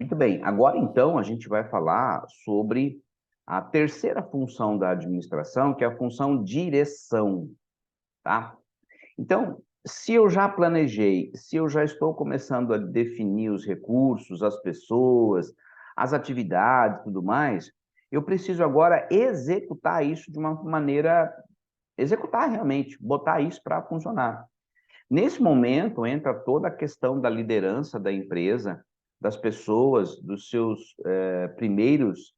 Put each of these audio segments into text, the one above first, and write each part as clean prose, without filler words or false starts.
Muito bem, agora então a gente vai falar sobre a terceira função da administração, que é a função direção, tá? Então, se eu já planejei, se eu já estou começando a definir os recursos, as pessoas, as atividades, tudo mais, eu preciso agora executar isso de uma maneira, executar realmente, botar isso para funcionar. Nesse momento entra toda a questão da liderança da empresa, das pessoas, dos seus primeiros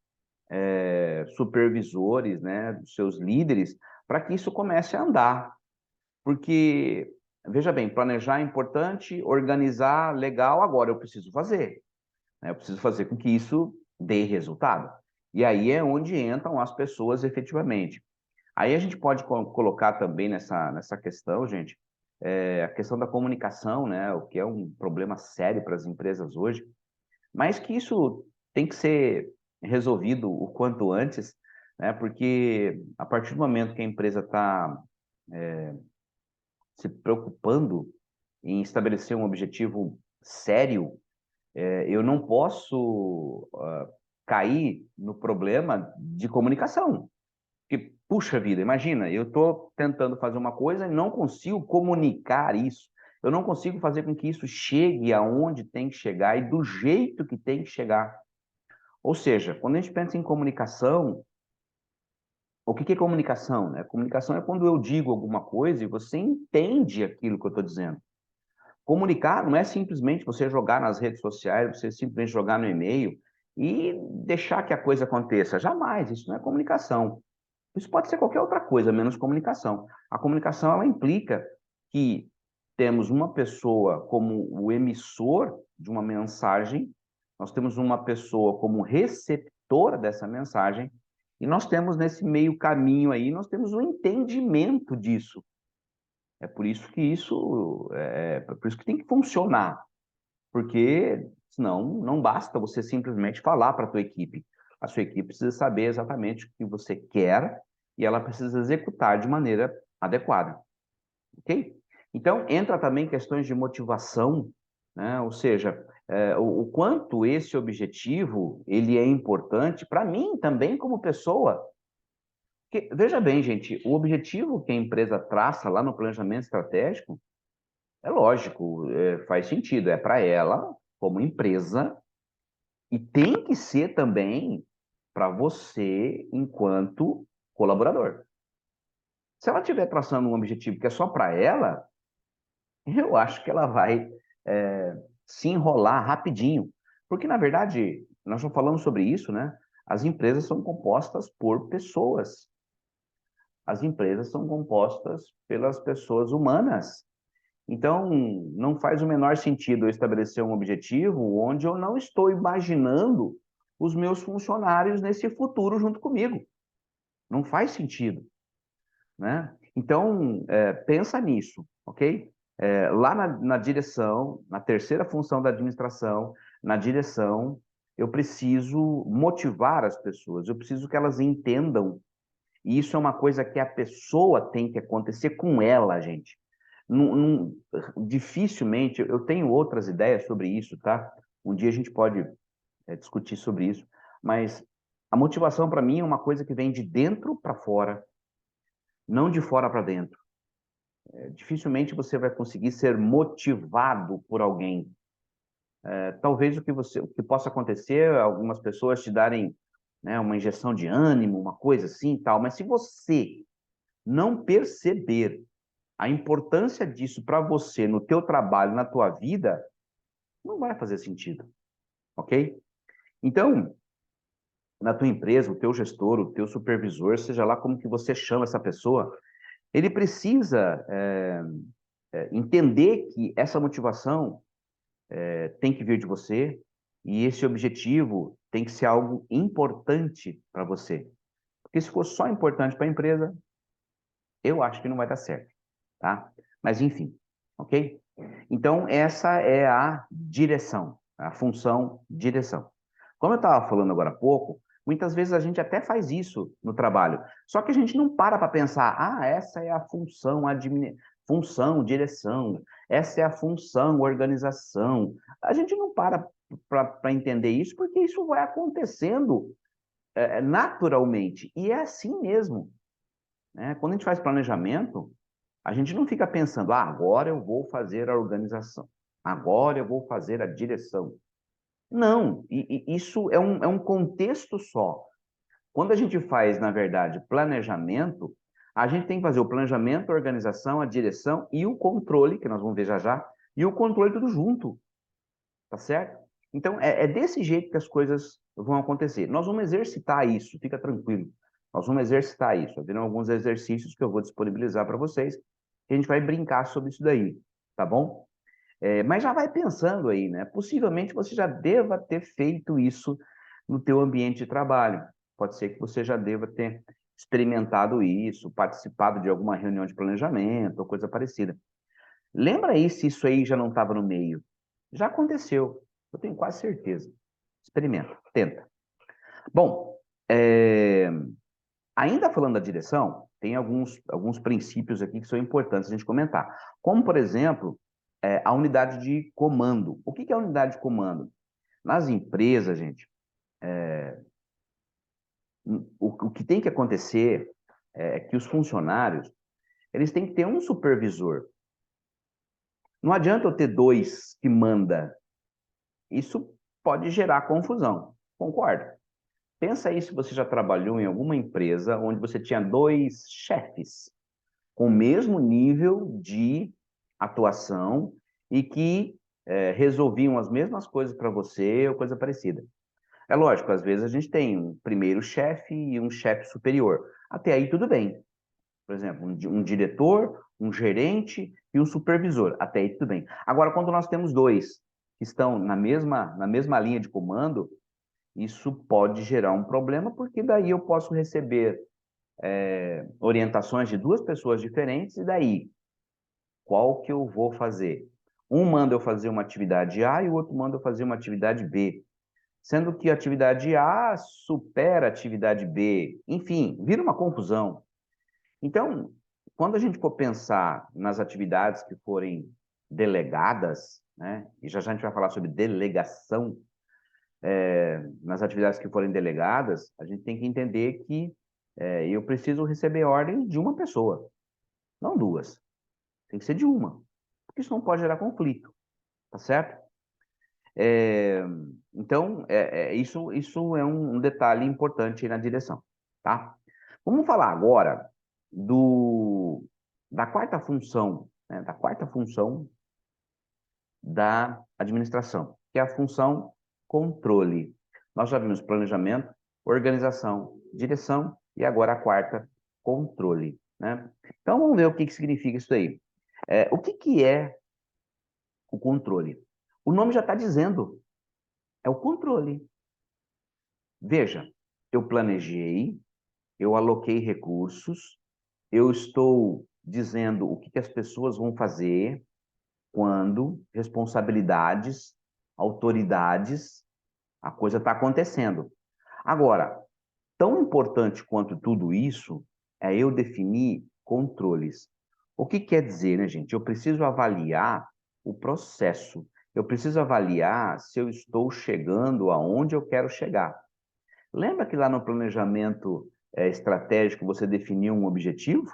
supervisores, né, dos seus líderes, para que isso comece a andar. Porque, veja bem, planejar é importante, organizar, legal, agora eu preciso fazer. Né? Eu preciso fazer com que isso dê resultado. E aí é onde entram as pessoas efetivamente. Aí a gente pode colocar também nessa questão, gente, a questão da comunicação, né? O que é um problema sério para as empresas hoje, mas que isso tem que ser resolvido o quanto antes, né? Porque a partir do momento que a empresa está se preocupando em estabelecer um objetivo sério, eu não posso cair no problema de comunicação. Porque, puxa vida, imagina, eu estou tentando fazer uma coisa e não consigo comunicar isso. Eu não consigo fazer com que isso chegue aonde tem que chegar e do jeito que tem que chegar. Ou seja, quando a gente pensa em comunicação, o que é comunicação? Né? Comunicação é quando eu digo alguma coisa e você entende aquilo que eu estou dizendo. Comunicar não é simplesmente você jogar nas redes sociais, você simplesmente jogar no e-mail e deixar que a coisa aconteça. Jamais, isso não é comunicação. Isso pode ser qualquer outra coisa, menos comunicação. A comunicação, ela implica que temos uma pessoa como o emissor de uma mensagem, nós temos uma pessoa como receptora dessa mensagem, e nós temos nesse meio caminho aí, nós temos um entendimento disso. É por isso que por isso que tem que funcionar, porque senão não basta você simplesmente falar para a tua equipe. A sua equipe precisa saber exatamente o que você quer e ela precisa executar de maneira adequada, ok? Então, entra também questões de motivação, né? Ou seja, o quanto esse objetivo ele é importante para mim também como pessoa. Porque, veja bem, gente, o objetivo que a empresa traça lá no planejamento estratégico é lógico, faz sentido, é para ela, como empresa, e tem que ser também para você, enquanto colaborador. Se ela estiver traçando um objetivo que é só para ela, eu acho que ela vai se enrolar rapidinho. Porque, na verdade, nós não falamos sobre isso, né? As empresas são compostas por pessoas. As empresas são compostas pelas pessoas humanas. Então, não faz o menor sentido eu estabelecer um objetivo onde eu não estou imaginando os meus funcionários nesse futuro junto comigo. Não faz sentido, né? Então, pensa nisso, ok? Lá na direção, na terceira função da administração, na direção, eu preciso motivar as pessoas, eu preciso que elas entendam. E isso é uma coisa que a pessoa tem que acontecer com ela, gente. Dificilmente, eu tenho outras ideias sobre isso, tá? Um dia a gente pode discutir sobre isso, mas a motivação para mim é uma coisa que vem de dentro para fora, não de fora para dentro. Dificilmente você vai conseguir ser motivado por alguém. Talvez o que possa acontecer, algumas pessoas te darem, né, uma injeção de ânimo, uma coisa assim, tal, mas se você não perceber a importância disso para você no teu trabalho, na tua vida, não vai fazer sentido, ok? Então, na tua empresa, o teu gestor, o teu supervisor, seja lá como que você chama essa pessoa, ele precisa entender que essa motivação tem que vir de você e esse objetivo tem que ser algo importante para você. Porque se for só importante para a empresa, eu acho que não vai dar certo, tá? Mas enfim, ok? Então, essa é a direção, a função direção. Como eu estava falando agora há pouco, muitas vezes a gente até faz isso no trabalho, só que a gente não para pensar, essa é a função, função, direção. essa é a função, organização. A gente não para entender isso, porque isso vai acontecendo naturalmente, e é assim mesmo, né? Quando a gente faz planejamento, a gente não fica pensando, agora eu vou fazer a organização, agora eu vou fazer a direção. Não, isso é um contexto só. Quando a gente faz, na verdade, planejamento, a gente tem que fazer o planejamento, a organização, a direção e o controle, que nós vamos ver já já, e o controle tudo junto, tá certo? Então, é desse jeito que as coisas vão acontecer. Nós vamos exercitar isso, fica tranquilo. Nós vamos exercitar isso. Haverão alguns exercícios que eu vou disponibilizar para vocês, que a gente vai brincar sobre isso daí, tá bom? Mas já vai pensando aí, né? Possivelmente você já deva ter feito isso no teu ambiente de trabalho. Pode ser que você já deva ter experimentado isso, participado de alguma reunião de planejamento ou coisa parecida. Lembra aí se isso aí já não estava no meio? Já aconteceu, eu tenho quase certeza. Experimenta, tenta. Bom, ainda falando da direção, tem alguns princípios aqui que são importantes a gente comentar. Como, por exemplo, a unidade de comando. O que é a unidade de comando? Nas empresas, gente, o que tem que acontecer é que os funcionários, eles têm que ter um supervisor. Não adianta eu ter dois que manda. Isso pode gerar confusão. Concordo. Pensa aí se você já trabalhou em alguma empresa onde você tinha dois chefes com o mesmo nível de atuação e que resolviam as mesmas coisas para você ou coisa parecida. É lógico, às vezes a gente tem um primeiro chefe e um chefe superior. Até aí tudo bem. Por exemplo, um diretor, um gerente e um supervisor. Até aí tudo bem. Agora, quando nós temos dois que estão na mesma linha de comando, isso pode gerar um problema, porque daí eu posso receber orientações de duas pessoas diferentes, e daí, qual que eu vou fazer? Um manda eu fazer uma atividade A e o outro manda eu fazer uma atividade B. Sendo que a atividade A supera a atividade B. Enfim, vira uma confusão. Então, quando a gente for pensar nas atividades que forem delegadas, né, e já a gente vai falar sobre delegação, nas atividades que forem delegadas, a gente tem que entender que eu preciso receber ordem de uma pessoa, não duas. Tem que ser de uma, porque isso não pode gerar conflito, tá certo? É, então, isso é um detalhe importante aí na direção, tá? Vamos falar agora da quarta função, né? Da quarta função da administração, que é a função controle. Nós já vimos planejamento, organização, direção e agora a quarta, controle, né? Então, vamos ver o que significa isso aí. O que é o controle? O nome já está dizendo, é o controle. Veja, eu planejei, eu aloquei recursos, eu estou dizendo o que as pessoas vão fazer, quando, responsabilidades, autoridades, a coisa está acontecendo. Agora, tão importante quanto tudo isso é eu definir controles. O que quer dizer, né, gente? Eu preciso avaliar o processo. Eu preciso avaliar se eu estou chegando aonde eu quero chegar. Lembra que lá no planejamento estratégico você definiu um objetivo?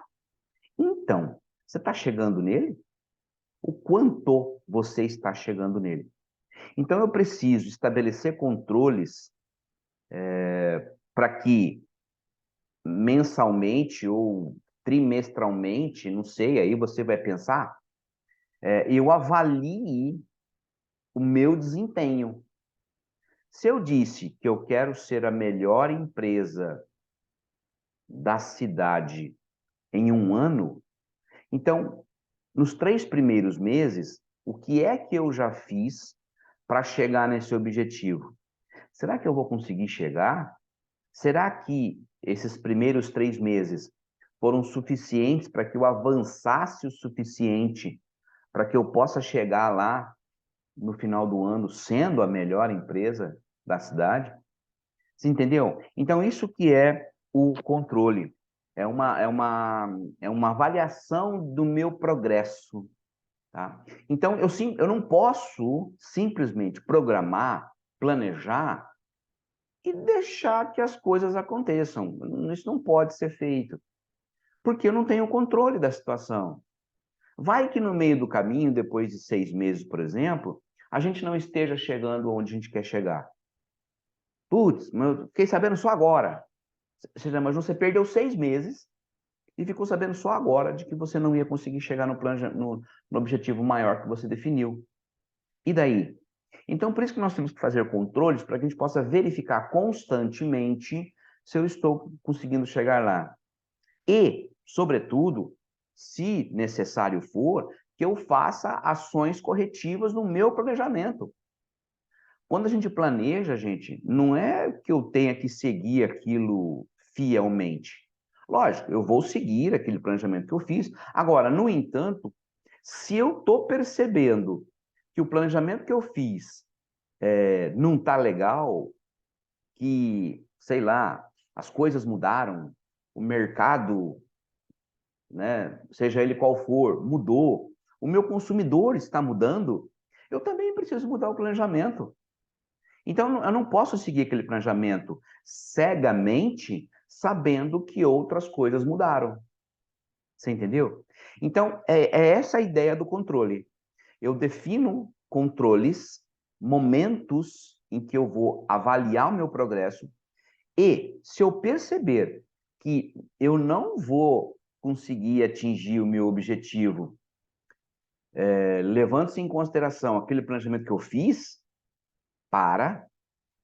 Então, você está chegando nele? O quanto você está chegando nele? Então, eu preciso estabelecer controles para que mensalmente ou trimestralmente, não sei, aí você vai pensar, eu avalie o meu desempenho. Se eu disse que eu quero ser a melhor empresa da cidade em um ano, então, nos 3 primeiros meses, o que é que eu já fiz para chegar nesse objetivo? Será que eu vou conseguir chegar? Será que esses primeiros 3 meses foram suficientes para que eu avançasse o suficiente para que eu possa chegar lá no final do ano sendo a melhor empresa da cidade? Você entendeu? Então, isso que é o controle. É uma avaliação do meu progresso. tá? Então, eu não posso simplesmente programar, planejar e deixar que as coisas aconteçam. Isso não pode ser feito, porque eu não tenho controle da situação. Vai que no meio do caminho, depois de 6 meses, por exemplo, a gente não esteja chegando onde a gente quer chegar. Putz, mas eu fiquei sabendo só agora. Mas você perdeu 6 meses e ficou sabendo só agora de que você não ia conseguir chegar no objetivo maior que você definiu. E daí? Então, por isso que nós temos que fazer controles para que a gente possa verificar constantemente se eu estou conseguindo chegar lá. E, sobretudo, se necessário for, que eu faça ações corretivas no meu planejamento. Quando a gente planeja, gente, não é que eu tenha que seguir aquilo fielmente. Lógico, eu vou seguir aquele planejamento que eu fiz. Agora, no entanto, se eu estou percebendo que o planejamento que eu fiz não está legal, que, sei lá, as coisas mudaram, o mercado, né, seja ele qual for, mudou, o meu consumidor está mudando, eu também preciso mudar o planejamento. Então, eu não posso seguir aquele planejamento cegamente, sabendo que outras coisas mudaram. Você entendeu? Então, é essa a ideia do controle. Eu defino controles, momentos em que eu vou avaliar o meu progresso, e se eu perceber que eu não vou conseguir atingir o meu objetivo, levando-se em consideração aquele planejamento que eu fiz, para,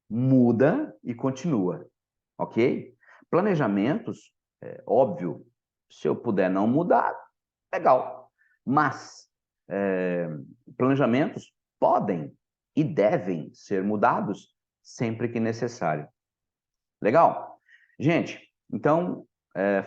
muda e continua, ok? Planejamentos, óbvio, se eu puder não mudar, legal. Mas planejamentos podem e devem ser mudados sempre que necessário. Legal? Gente, então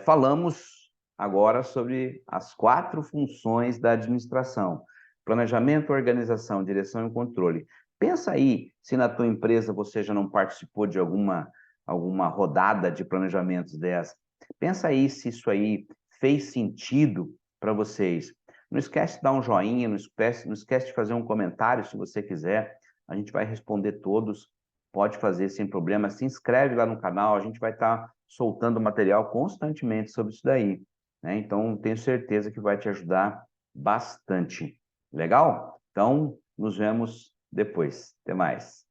falamos agora sobre as 4 funções da administração: planejamento, organização, direção e controle. Pensa aí se na tua empresa você já não participou de alguma rodada de planejamentos dessa. Pensa aí se isso aí fez sentido para vocês. Não esquece de dar um joinha, não esquece de fazer um comentário se você quiser. A gente vai responder todos. Pode fazer sem problema. Se inscreve lá no canal, a gente vai estar soltando material constantemente sobre isso daí, né? Então, tenho certeza que vai te ajudar bastante. Legal? Então, nos vemos depois. Até mais.